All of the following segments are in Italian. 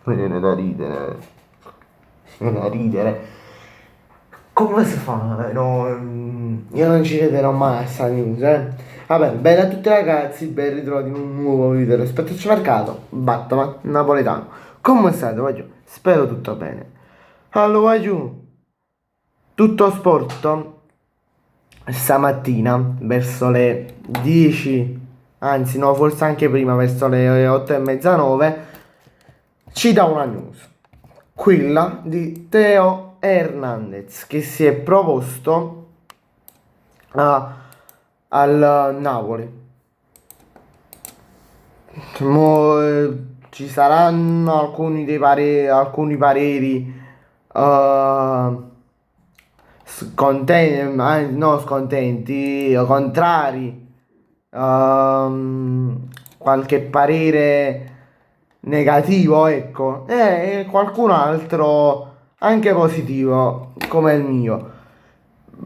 Mi viene da ridere. Mi viene da ridere. Come si fa? Io non ci crederò mai a sta news, eh. Vabbè, bene a tutti ragazzi, ben ritrovati in un nuovo video rispetto al mercato. Batman, napoletano. Come state, voglio? Spero tutto bene. Allora, giù. Tutto sport. Stamattina, verso le 10, anzi no, forse anche prima, verso le 8 e mezza, 9, ci dà una news. Quella di Teo Hernandez che si è proposto al Napoli. Ci saranno alcuni pareri no, scontenti, contrari, qualche parere negativo, ecco, e qualcun altro anche positivo come il mio.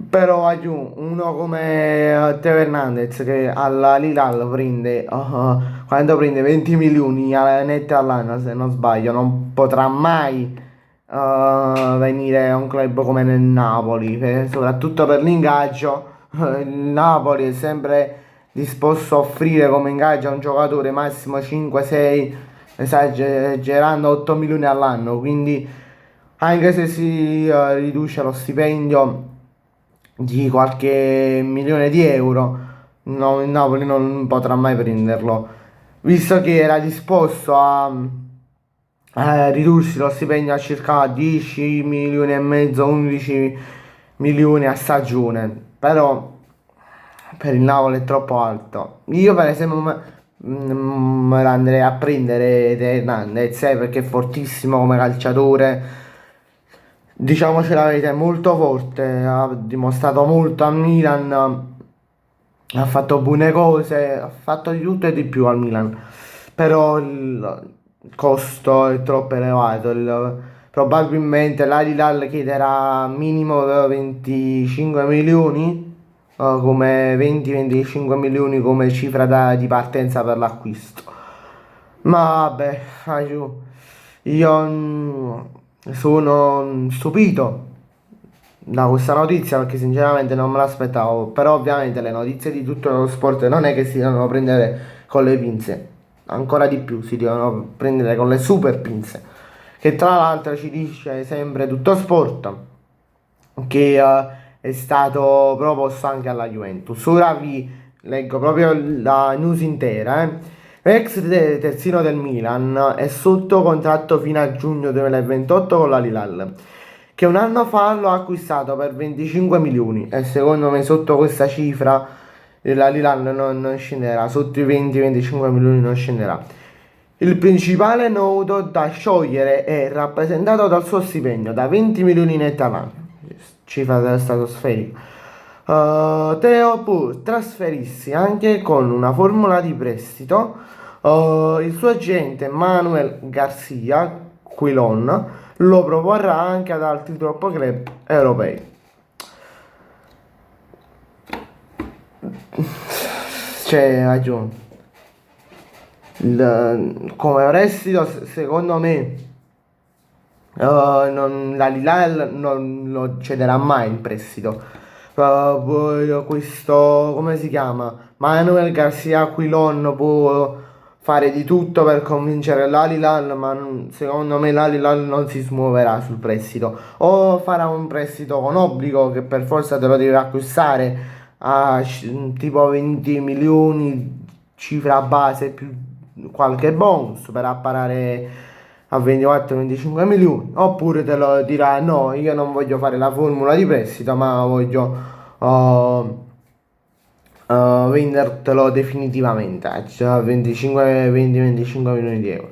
Però aggiungo uno come Teo Hernandez che alla Lilal prende, quando prende 20 milioni netti all'anno, se non sbaglio, non potrà mai venire a un club come nel Napoli, soprattutto per l'ingaggio. Il Napoli è sempre disposto a offrire come ingaggio a un giocatore massimo 5-6, esagerando 8 milioni all'anno, quindi anche se si riduce lo stipendio di qualche milione di euro, no, il Napoli non potrà mai prenderlo, visto che era disposto a ridursi lo stipendio a circa 10 milioni e mezzo, 11 milioni a stagione, però per il Napoli è troppo alto. Io per esempio me la andrei a prendere De Hernandez, perché è fortissimo come calciatore. Diciamoci la verità, è molto forte, ha dimostrato molto al Milan, ha fatto buone cose, ha fatto di tutto e di più al Milan, però il costo è troppo elevato, probabilmente l'Al-Hilal chiederà minimo 25 milioni, come 20-25 milioni come cifra di partenza per l'acquisto. Ma vabbè, io sono stupito da questa notizia perché sinceramente non me l'aspettavo. Però ovviamente le notizie di tutto lo sport non è che si devono prendere con le pinze, ancora di più si devono prendere con le super pinze. Che tra l'altro ci dice sempre tutto sport che è stato proposto anche alla Juventus. Ora vi leggo proprio la news intera. L'ex terzino del Milan è sotto contratto fino a giugno 2028 con la Lilal, che un anno fa lo ha acquistato per 25 milioni e secondo me sotto questa cifra la Lilal non scenderà, sotto i 20-25 milioni non scenderà. Il principale nodo da sciogliere è rappresentato dal suo stipendio da 20 milioni netti all'anno, cifra stratosferica. Teo può trasferirsi anche con una formula di prestito. Il suo agente Manuel Garcia Quilon lo proporrà anche ad altri top club europei. Cioè, aggiungo, come prestito, secondo me, la Lilal non lo cederà mai in prestito. Poi questo, come si chiama? Manuel Garcia Quilon può fare di tutto per convincere l'Alilal, ma secondo me l'Alilal non si smuoverà sul prestito. O farà un prestito con obbligo che per forza te lo devi acquistare a tipo 20 milioni, cifra base più qualche bonus per apparare a 24-25 milioni, oppure te lo dirà no, io non voglio fare la formula di prestito, ma voglio vendertelo definitivamente a 20-25 milioni di euro.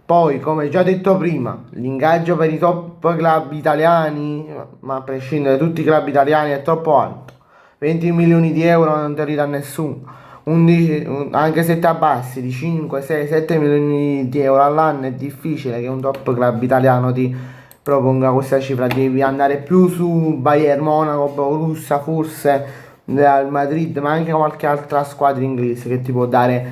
Poi, come già detto prima, l'ingaggio per i top club italiani, ma a prescindere da tutti i club italiani, è troppo alto. 20 milioni di euro non te li dà nessuno. 11, anche se ti abbassi di 5, 6, 7 milioni di euro all'anno è difficile che un top club italiano ti proponga questa cifra. Devi andare più su Bayern Monaco, Borussia, forse Real Madrid, ma anche qualche altra squadra inglese che ti può dare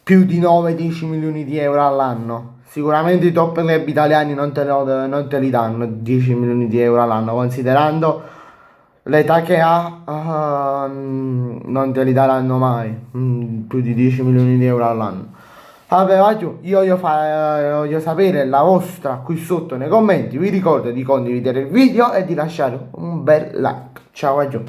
più di 9-10 milioni di euro all'anno. Sicuramente i top club italiani non te li danno 10 milioni di euro all'anno, considerando l'età che ha, non te li daranno mai, più di 10 milioni di euro all'anno. Vabbè, va giù, io voglio sapere la vostra qui sotto nei commenti. Vi ricordo di condividere il video e di lasciare un bel like. Ciao, va giù.